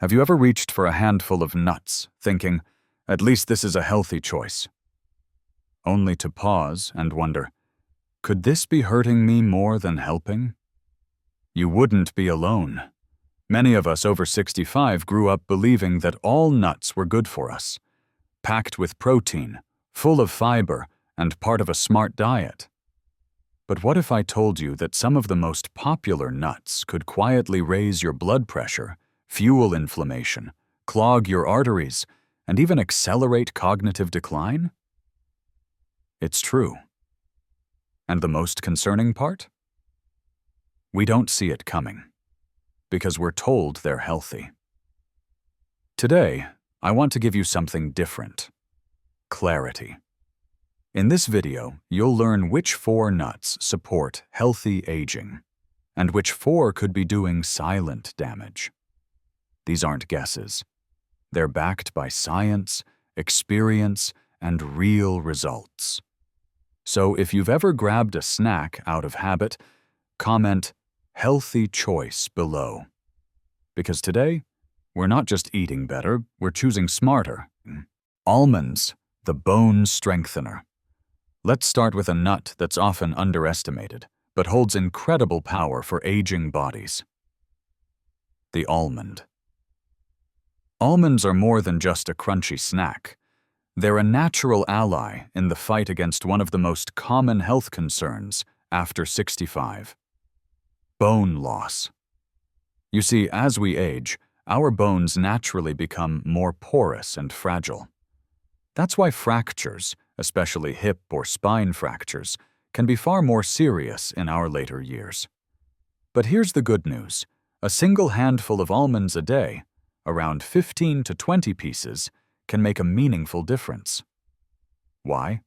Have you ever reached for a handful of nuts, thinking, at least this is a healthy choice? Only to pause and wonder, could this be hurting me more than helping? You wouldn't be alone. Many of us over 65 grew up believing that all nuts were good for us, packed with protein, full of fiber, and part of a smart diet. But what if I told you that some of the most popular nuts could quietly raise your blood pressure, fuel inflammation, clog your arteries, and even accelerate cognitive decline? It's true. And the most concerning part? We don't see it coming, because we're told they're healthy. Today, I want to give you something different: clarity. In this video, you'll learn which 4 nuts support healthy aging, and which 4 could be doing silent damage. These aren't guesses. They're backed by science, experience, and real results. So if you've ever grabbed a snack out of habit, comment "healthy choice" below. Because today, we're not just eating better, we're choosing smarter. Almonds, the bone strengthener. Let's start with a nut that's often underestimated, but holds incredible power for aging bodies. The almond. Almonds are more than just a crunchy snack. They're a natural ally in the fight against one of the most common health concerns after 65: bone loss. You see, as we age, our bones naturally become more porous and fragile. That's why fractures, especially hip or spine fractures, can be far more serious in our later years. But here's the good news: a single handful of almonds a day, around 15 to 20 pieces, can make a meaningful difference. Why?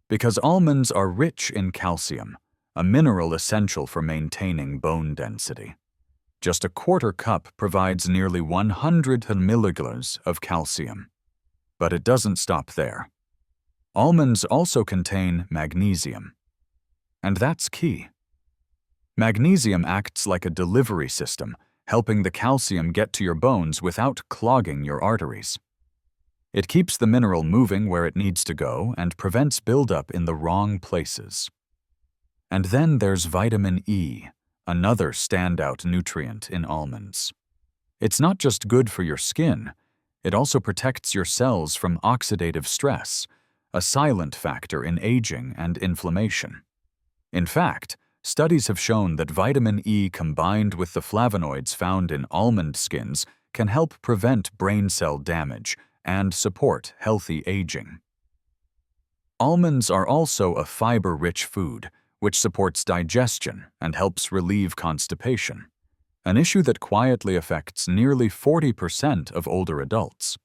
Because almonds are rich in calcium, a mineral essential for maintaining bone density. Just a quarter cup provides nearly 100 milligrams of calcium. But it doesn't stop there. Almonds also contain magnesium. And that's key. Magnesium acts like a delivery system, helping the calcium get to your bones without clogging your arteries. It keeps the mineral moving where it needs to go and prevents buildup in the wrong places. And then there's vitamin E, another standout nutrient in almonds. It's not just good for your skin, it also protects your cells from oxidative stress, a silent factor in aging and inflammation. In fact, studies have shown that vitamin E combined with the flavonoids found in almond skins can help prevent brain cell damage and support healthy aging. Almonds are also a fiber-rich food, which supports digestion and helps relieve constipation, an issue that quietly affects nearly 40% of older adults.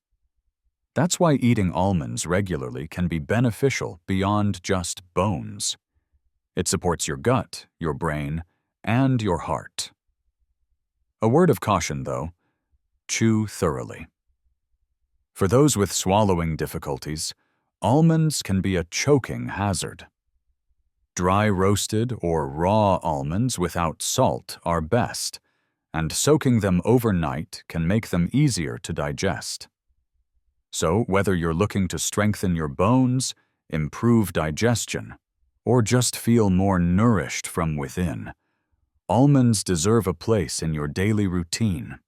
That's why eating almonds regularly can be beneficial beyond just bones. It supports your gut, your brain, and your heart. A word of caution, though: chew thoroughly. For those with swallowing difficulties, almonds can be a choking hazard. Dry roasted or raw almonds without salt are best, and soaking them overnight can make them easier to digest. So whether you're looking to strengthen your bones, improve digestion, or just feel more nourished from within, almonds deserve a place in your daily routine.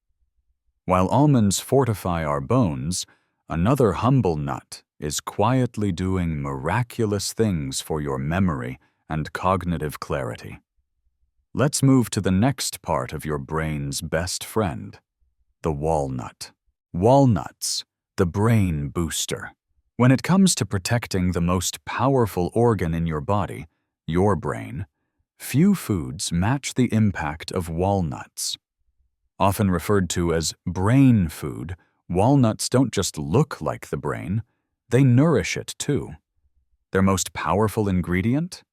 While almonds fortify our bones, another humble nut is quietly doing miraculous things for your memory and cognitive clarity. Let's move to the next part of your brain's best friend: the walnut. Walnuts, the brain booster. When it comes to protecting the most powerful organ in your body, your brain, few foods match the impact of walnuts. Often referred to as brain food, walnuts don't just look like the brain, they nourish it too. Their most powerful ingredient?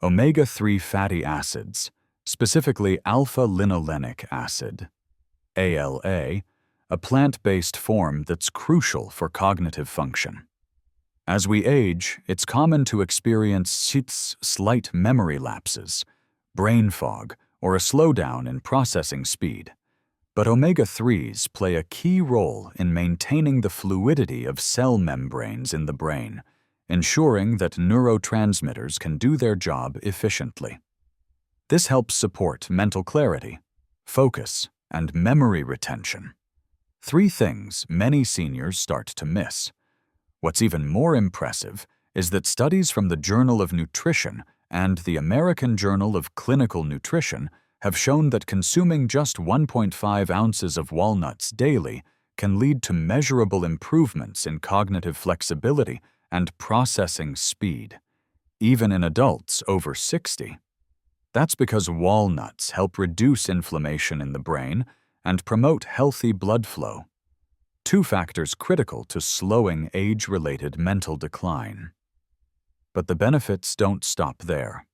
Omega-3 fatty acids, specifically alpha-linolenic acid, ALA, a plant-based form that's crucial for cognitive function. As we age, it's common to experience slight memory lapses, brain fog, or a slowdown in processing speed. But omega-3s play a key role in maintaining the fluidity of cell membranes in the brain, ensuring that neurotransmitters can do their job efficiently. This helps support mental clarity, focus, and memory retention. 3 things many seniors start to miss. What's even more impressive is that studies from the Journal of Nutrition and the American Journal of Clinical Nutrition have shown that consuming just 1.5 ounces of walnuts daily can lead to measurable improvements in cognitive flexibility and processing speed, even in adults over 60. That's because walnuts help reduce inflammation in the brain and promote healthy blood flow, 2 factors critical to slowing age-related mental decline. But the benefits don't stop there.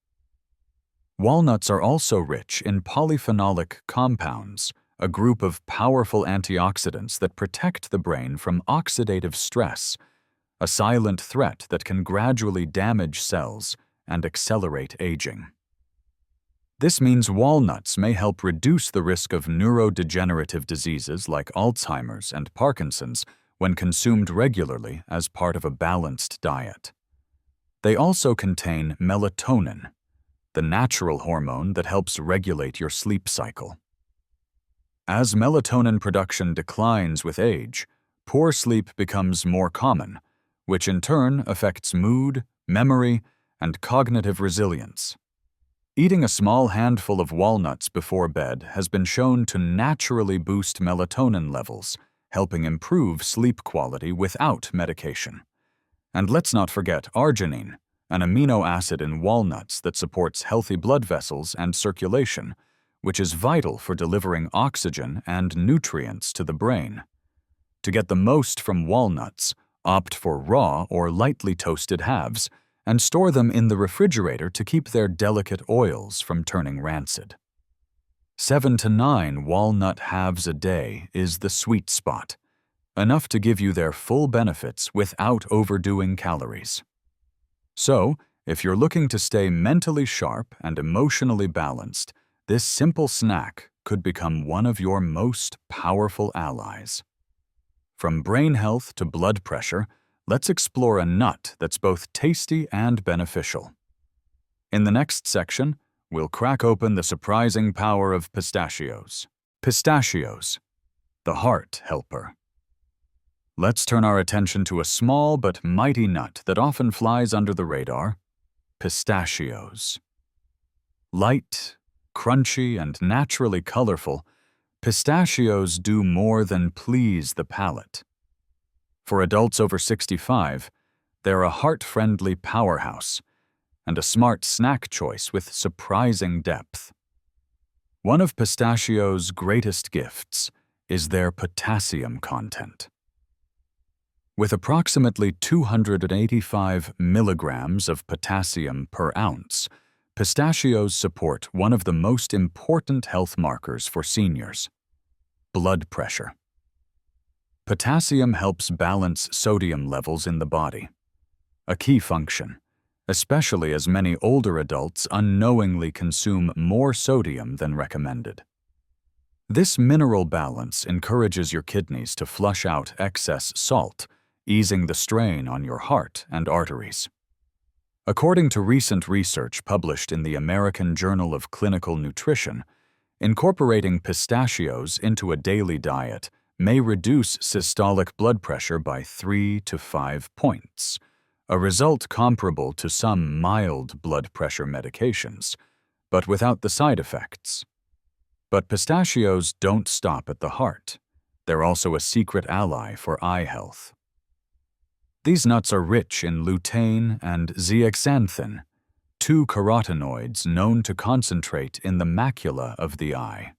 Walnuts are also rich in polyphenolic compounds, a group of powerful antioxidants that protect the brain from oxidative stress, a silent threat that can gradually damage cells and accelerate aging. This means walnuts may help reduce the risk of neurodegenerative diseases like Alzheimer's and Parkinson's when consumed regularly as part of a balanced diet. They also contain melatonin, the natural hormone that helps regulate your sleep cycle. As melatonin production declines with age, poor sleep becomes more common, which in turn affects mood, memory, and cognitive resilience. Eating a small handful of walnuts before bed has been shown to naturally boost melatonin levels, helping improve sleep quality without medication. And let's not forget arginine, an amino acid in walnuts that supports healthy blood vessels and circulation, which is vital for delivering oxygen and nutrients to the brain. To get the most from walnuts, opt for raw or lightly toasted halves, and store them in the refrigerator to keep their delicate oils from turning rancid. 7 to 9 walnut halves a day is the sweet spot, enough to give you their full benefits without overdoing calories. So, if you're looking to stay mentally sharp and emotionally balanced, this simple snack could become one of your most powerful allies. From brain health to blood pressure, let's explore a nut that's both tasty and beneficial. In the next section, we'll crack open the surprising power of pistachios. Pistachios, the heart helper. Let's turn our attention to a small but mighty nut that often flies under the radar: pistachios. Light, crunchy, and naturally colorful, pistachios do more than please the palate. For adults over 65, they're a heart-friendly powerhouse and a smart snack choice with surprising depth. One of pistachios' greatest gifts is their potassium content. With approximately 285 milligrams of potassium per ounce, pistachios support one of the most important health markers for seniors: blood pressure. Potassium helps balance sodium levels in the body, a key function, especially as many older adults unknowingly consume more sodium than recommended. This mineral balance encourages your kidneys to flush out excess salt, easing the strain on your heart and arteries. According to recent research published in the American Journal of Clinical Nutrition, incorporating pistachios into a daily diet may reduce systolic blood pressure by 3 to 5 points, a result comparable to some mild blood pressure medications, but without the side effects. But pistachios don't stop at the heart. They're also a secret ally for eye health. These nuts are rich in lutein and zeaxanthin, 2 carotenoids known to concentrate in the macula of the eye,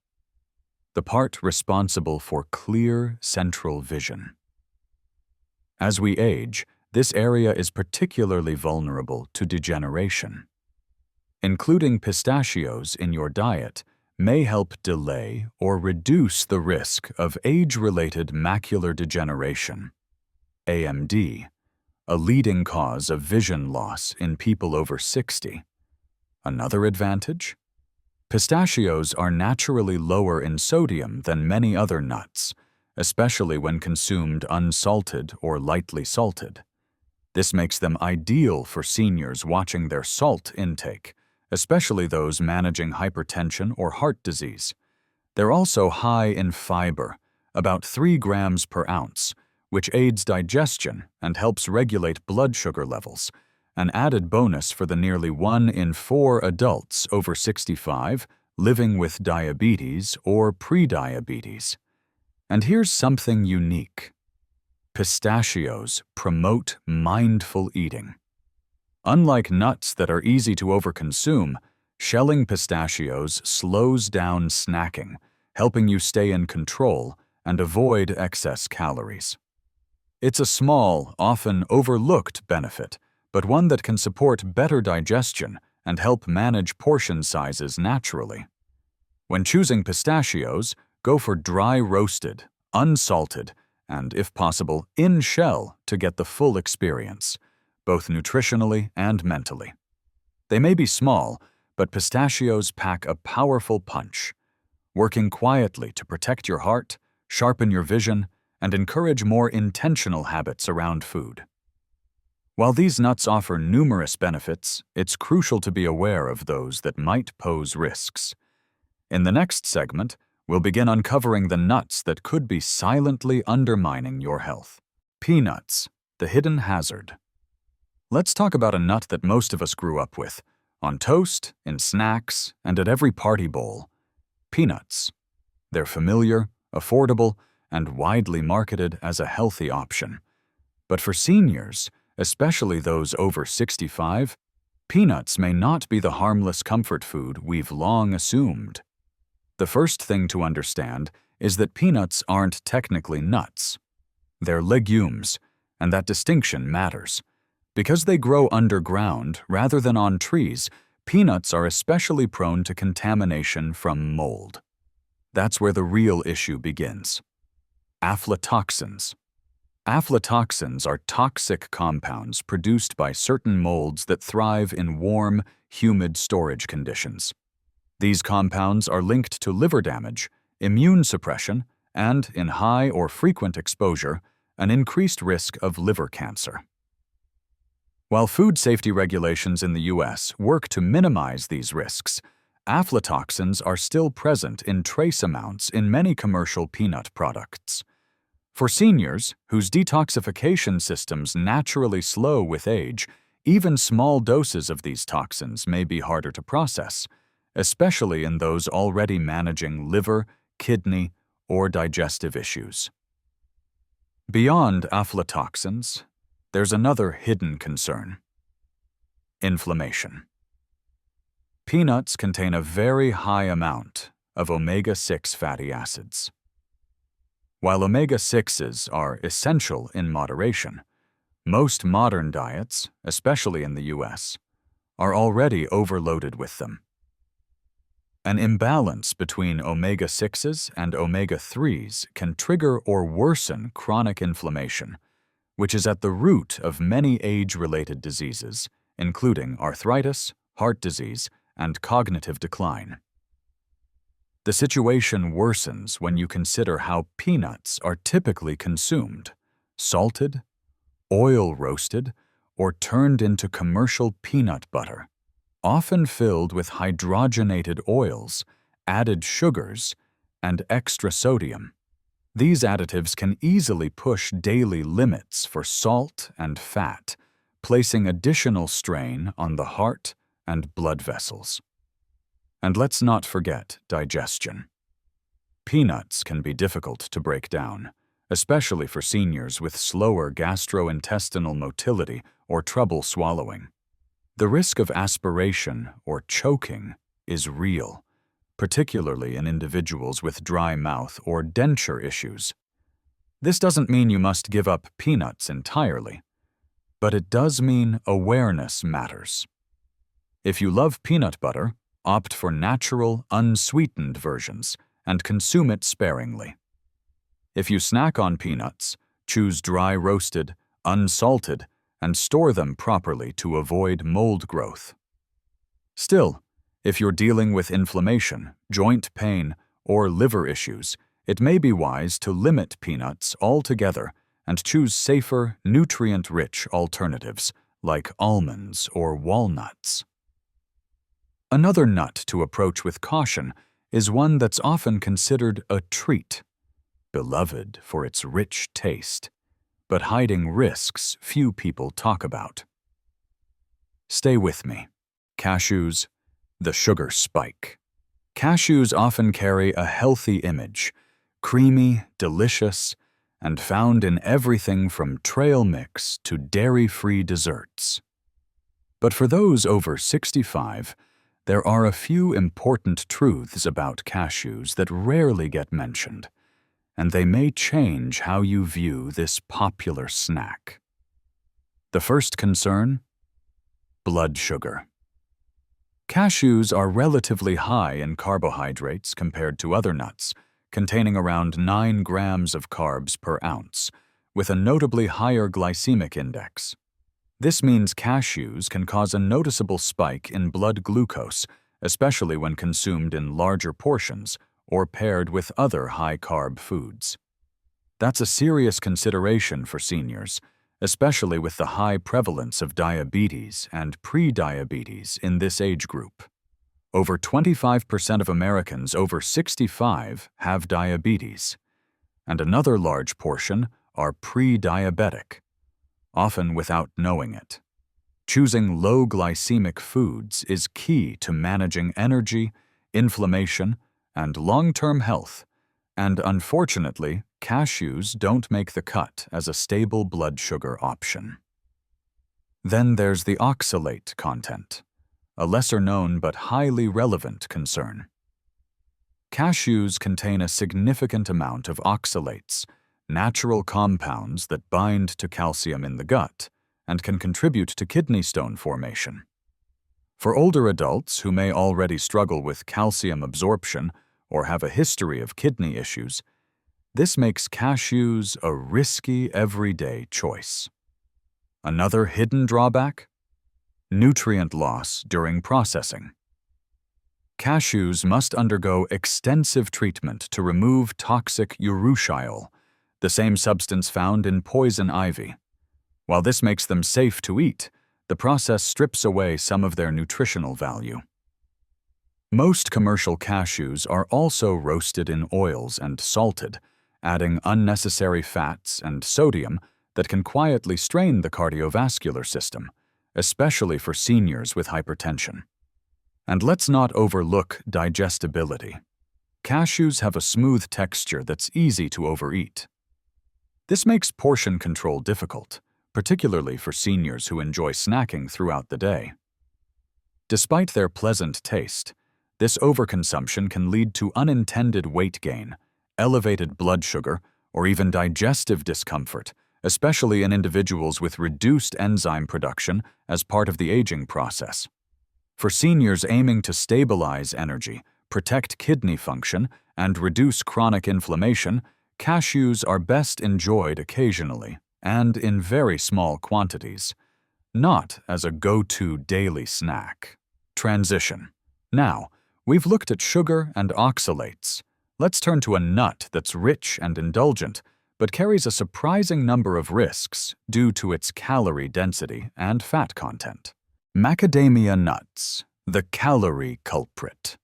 the part responsible for clear central vision. As we age, this area is particularly vulnerable to degeneration. Including pistachios in your diet may help delay or reduce the risk of age-related macular degeneration, AMD, a leading cause of vision loss in people over 60. Another advantage? Pistachios are naturally lower in sodium than many other nuts, especially when consumed unsalted or lightly salted. This makes them ideal for seniors watching their salt intake, especially those managing hypertension or heart disease. They're also high in fiber, about 3 grams per ounce, which aids digestion and helps regulate blood sugar levels, an added bonus for the nearly 1 in 4 adults over 65 living with diabetes or prediabetes. And here's something unique. Pistachios promote mindful eating. Unlike nuts that are easy to overconsume, shelling pistachios slows down snacking, helping you stay in control and avoid excess calories. It's a small, often overlooked benefit, but one that can support better digestion and help manage portion sizes naturally. When choosing pistachios, go for dry roasted, unsalted, and, if possible, in shell to get the full experience, both nutritionally and mentally. They may be small, but pistachios pack a powerful punch, working quietly to protect your heart, sharpen your vision, and encourage more intentional habits around food. While these nuts offer numerous benefits, it's crucial to be aware of those that might pose risks. In the next segment, we'll begin uncovering the nuts that could be silently undermining your health. Peanuts, the hidden hazard. Let's talk about a nut that most of us grew up with, on toast, in snacks, and at every party bowl. Peanuts. They're familiar, affordable, and widely marketed as a healthy option. But for seniors, especially those over 65, peanuts may not be the harmless comfort food we've long assumed. The first thing to understand is that peanuts aren't technically nuts. They're legumes, and that distinction matters. Because they grow underground rather than on trees, peanuts are especially prone to contamination from mold. That's where the real issue begins. Aflatoxins. Aflatoxins are toxic compounds produced by certain molds that thrive in warm, humid storage conditions. These compounds are linked to liver damage, immune suppression, and, in high or frequent exposure, an increased risk of liver cancer. While food safety regulations in the U.S. work to minimize these risks, aflatoxins are still present in trace amounts in many commercial peanut products. For seniors, whose detoxification systems naturally slow with age, even small doses of these toxins may be harder to process, especially in those already managing liver, kidney, or digestive issues. Beyond aflatoxins, there's another hidden concern: inflammation. Peanuts contain a very high amount of omega-6 fatty acids. While omega-6s are essential in moderation, most modern diets, especially in the U.S., are already overloaded with them. An imbalance between omega-6s and omega-3s can trigger or worsen chronic inflammation, which is at the root of many age-related diseases, including arthritis, heart disease, and cognitive decline. The situation worsens when you consider how peanuts are typically consumed: salted, oil roasted, or turned into commercial peanut butter, often filled with hydrogenated oils, added sugars, and extra sodium. These additives can easily push daily limits for salt and fat, placing additional strain on the heart and blood vessels. And let's not forget digestion. Peanuts can be difficult to break down, especially for seniors with slower gastrointestinal motility or trouble swallowing. The risk of aspiration or choking is real, particularly in individuals with dry mouth or denture issues. This doesn't mean you must give up peanuts entirely, but it does mean awareness matters. If you love peanut butter, opt for natural, unsweetened versions and consume it sparingly. If you snack on peanuts, choose dry roasted, unsalted, and store them properly to avoid mold growth. Still, If you're dealing with inflammation, joint pain, or liver issues, it may be wise to limit peanuts altogether and choose safer, nutrient-rich alternatives like almonds or walnuts. Another nut to approach with caution is one that's often considered a treat, beloved for its rich taste, but hiding risks few people talk about. Stay with me. Cashews, the sugar spike. Cashews often carry a healthy image, creamy, delicious, and found in everything from trail mix to dairy-free desserts. But for those over 65, there are a few important truths about cashews that rarely get mentioned, and they may change how you view this popular snack. The first concern? Blood sugar. Cashews are relatively high in carbohydrates compared to other nuts, containing around 9 grams of carbs per ounce, with a notably higher glycemic index. This means cashews can cause a noticeable spike in blood glucose, especially when consumed in larger portions or paired with other high-carb foods. That's a serious consideration for seniors, especially with the high prevalence of diabetes and pre-diabetes in this age group. Over 25% of Americans over 65 have diabetes, and another large portion are pre-diabetic, often without knowing it. Choosing low glycemic foods is key to managing energy, inflammation, and long-term health, and unfortunately, cashews don't make the cut as a stable blood sugar option. Then there's the oxalate content, a lesser-known but highly relevant concern. Cashews contain a significant amount of oxalates, natural compounds that bind to calcium in the gut and can contribute to kidney stone formation. For older adults who may already struggle with calcium absorption or have a history of kidney issues, this makes cashews a risky everyday choice. Another hidden drawback? Nutrient loss during processing. Cashews must undergo extensive treatment to remove toxic urushiol, the same substance found in poison ivy. While this makes them safe to eat, the process strips away some of their nutritional value. Most commercial cashews are also roasted in oils and salted, adding unnecessary fats and sodium that can quietly strain the cardiovascular system, especially for seniors with hypertension. And let's not overlook digestibility. Cashews have a smooth texture that's easy to overeat. This makes portion control difficult, particularly for seniors who enjoy snacking throughout the day. Despite their pleasant taste, this overconsumption can lead to unintended weight gain, elevated blood sugar, or even digestive discomfort, especially in individuals with reduced enzyme production as part of the aging process. For seniors aiming to stabilize energy, protect kidney function, and reduce chronic inflammation, cashews are best enjoyed occasionally and in very small quantities, not as a go-to daily snack. Transition. Now, we've looked at sugar and oxalates. Let's turn to a nut that's rich and indulgent, but carries a surprising number of risks due to its calorie density and fat content. Macadamia nuts, the calorie culprit.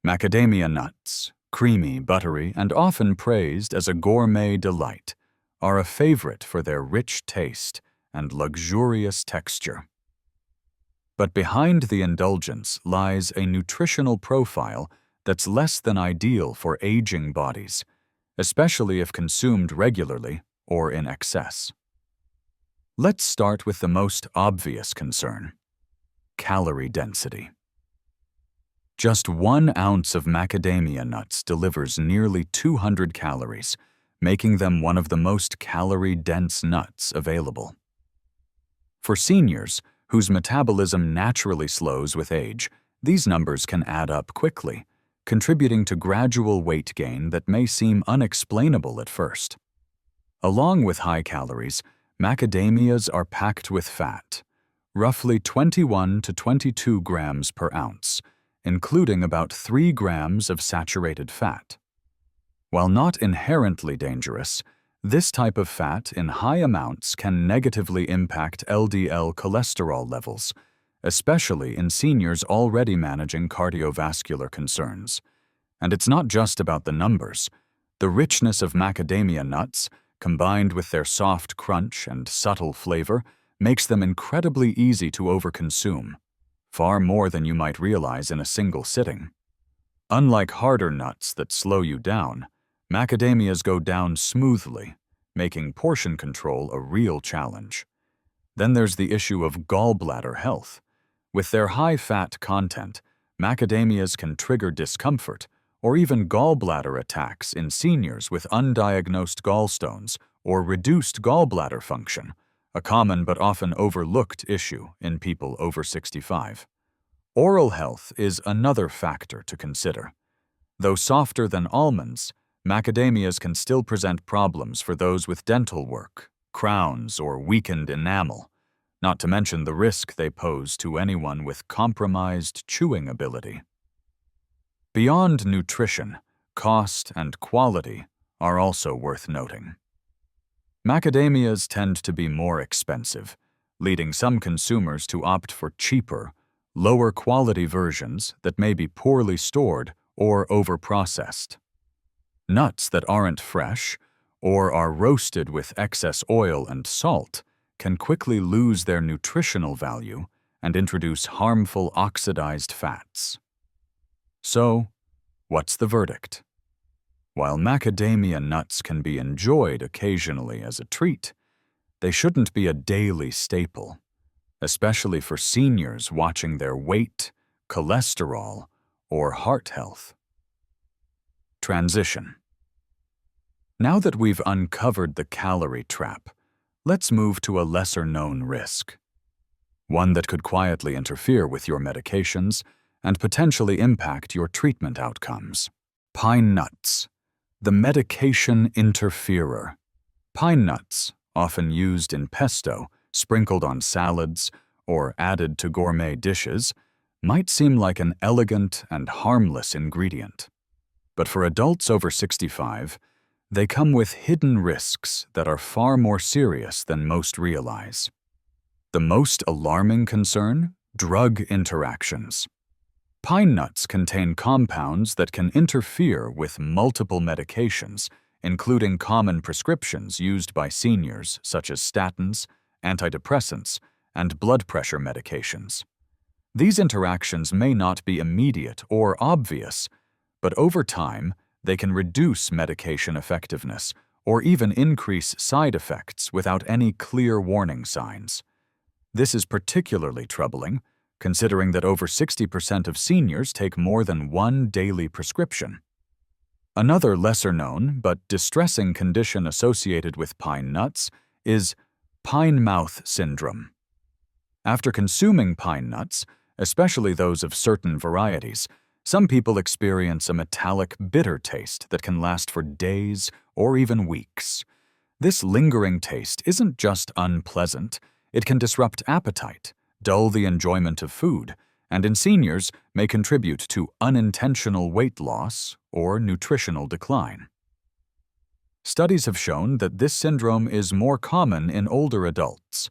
Macadamia nuts, creamy, buttery, and often praised as a gourmet delight, are a favorite for their rich taste and luxurious texture. But behind the indulgence lies a nutritional profile that's less than ideal for aging bodies, especially if consumed regularly or in excess. Let's start with the most obvious concern: calorie density. Just 1 ounce of macadamia nuts delivers nearly 200 calories, making them one of the most calorie-dense nuts available. For seniors, whose metabolism naturally slows with age, these numbers can add up quickly, contributing to gradual weight gain that may seem unexplainable at first. Along with high calories, macadamias are packed with fat, roughly 21 to 22 grams per ounce, including about 3 grams of saturated fat. While not inherently dangerous, this type of fat in high amounts can negatively impact LDL cholesterol levels, especially in seniors already managing cardiovascular concerns. And it's not just about the numbers. The richness of macadamia nuts, combined with their soft crunch and subtle flavor, makes them incredibly easy to overconsume, far more than you might realize in a single sitting. Unlike harder nuts that slow you down, macadamias go down smoothly, making portion control a real challenge. Then there's the issue of gallbladder health. With their high fat content, macadamias can trigger discomfort or even gallbladder attacks in seniors with undiagnosed gallstones or reduced gallbladder function, a common but often overlooked issue in people over 65. Oral health is another factor to consider. Though softer than almonds, macadamias can still present problems for those with dental work, crowns, or weakened enamel, not to mention the risk they pose to anyone with compromised chewing ability. Beyond nutrition, cost and quality are also worth noting. Macadamias tend to be more expensive, leading some consumers to opt for cheaper, lower-quality versions that may be poorly stored or overprocessed. Nuts that aren't fresh or are roasted with excess oil and salt can quickly lose their nutritional value and introduce harmful oxidized fats. So, what's the verdict? While macadamia nuts can be enjoyed occasionally as a treat, they shouldn't be a daily staple, especially for seniors watching their weight, cholesterol, or heart health. Transition. Now that we've uncovered the calorie trap, let's move to a lesser-known risk, one that could quietly interfere with your medications and potentially impact your treatment outcomes. Pine nuts, the medication interferer. Pine nuts, often used in pesto, sprinkled on salads, or added to gourmet dishes, might seem like an elegant and harmless ingredient. But for adults over 65, they come with hidden risks that are far more serious than most realize. The most alarming concern? Drug interactions. Pine nuts contain compounds that can interfere with multiple medications, including common prescriptions used by seniors such as statins, antidepressants, and blood pressure medications. These interactions may not be immediate or obvious, but over time, they can reduce medication effectiveness or even increase side effects without any clear warning signs. This is particularly troubling, considering that over 60% of seniors take more than one daily prescription. Another lesser-known but distressing condition associated with pine nuts is pine mouth syndrome. After consuming pine nuts, especially those of certain varieties, some people experience a metallic, bitter taste that can last for days or even weeks. This lingering taste isn't just unpleasant, it can disrupt appetite, dull the enjoyment of food, and in seniors may contribute to unintentional weight loss or nutritional decline. Studies have shown that this syndrome is more common in older adults,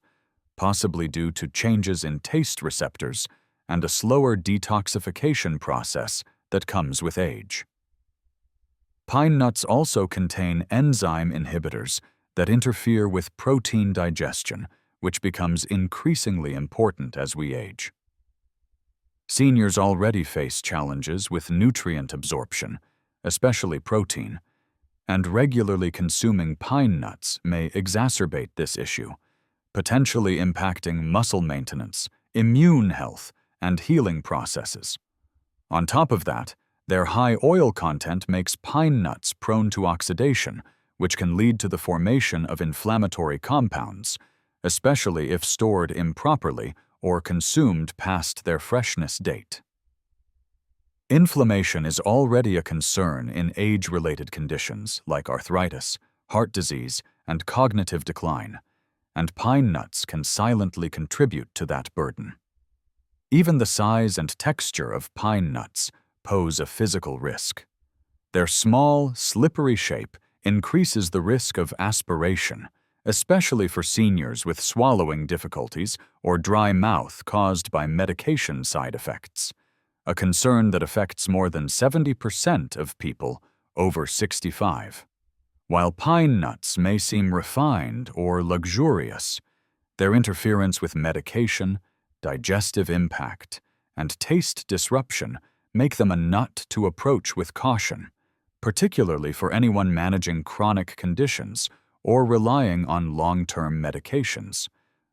possibly due to changes in taste receptors and a slower detoxification process that comes with age. Pine nuts also contain enzyme inhibitors that interfere with protein digestion, which becomes increasingly important as we age. Seniors already face challenges with nutrient absorption, especially protein, and regularly consuming pine nuts may exacerbate this issue, potentially impacting muscle maintenance, immune health, and healing processes. On top of that, their high oil content makes pine nuts prone to oxidation, which can lead to the formation of inflammatory compounds, especially if stored improperly or consumed past their freshness date. Inflammation is already a concern in age-related conditions like arthritis, heart disease, and cognitive decline, and pine nuts can silently contribute to that burden. Even the size and texture of pine nuts pose a physical risk. Their small, slippery shape increases the risk of aspiration, especially for seniors with swallowing difficulties or dry mouth caused by medication side effects, a concern that affects more than 70% of people over 65. While pine nuts may seem refined or luxurious, their interference with medication, digestive impact, and taste disruption make them a nut to approach with caution, particularly for anyone managing chronic conditions or relying on long-term medications.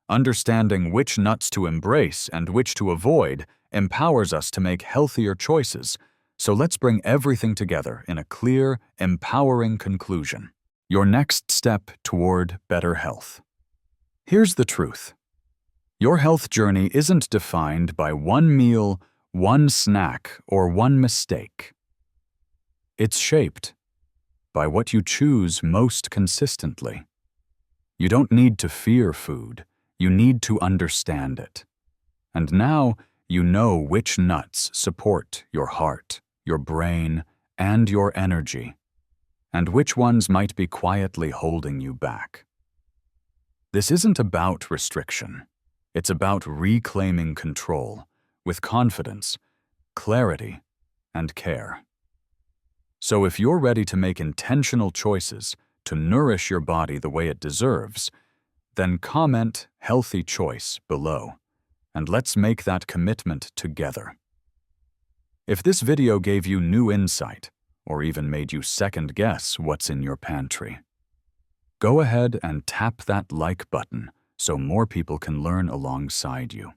Understanding which nuts to embrace and which to avoid empowers us to make healthier choices, so let's bring everything together in a clear, empowering conclusion. Your next step toward better health. Here's the truth. Your health journey isn't defined by one meal, one snack, or one mistake. It's shaped by what you choose most consistently. You don't need to fear food, you need to understand it. And now you know which nuts support your heart, your brain, and your energy, and which ones might be quietly holding you back. This isn't about restriction. It's about reclaiming control with confidence, clarity, and care. So if you're ready to make intentional choices to nourish your body the way it deserves, then comment "healthy choice" below, and let's make that commitment together. If this video gave you new insight, or even made you second-guess what's in your pantry, go ahead and tap that like button so more people can learn alongside you.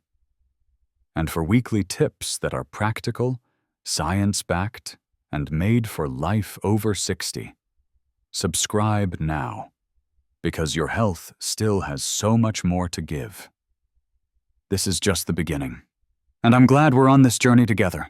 And for weekly tips that are practical, science-backed, and made for life over 60, subscribe now, because your health still has so much more to give. This is just the beginning, and I'm glad we're on this journey together.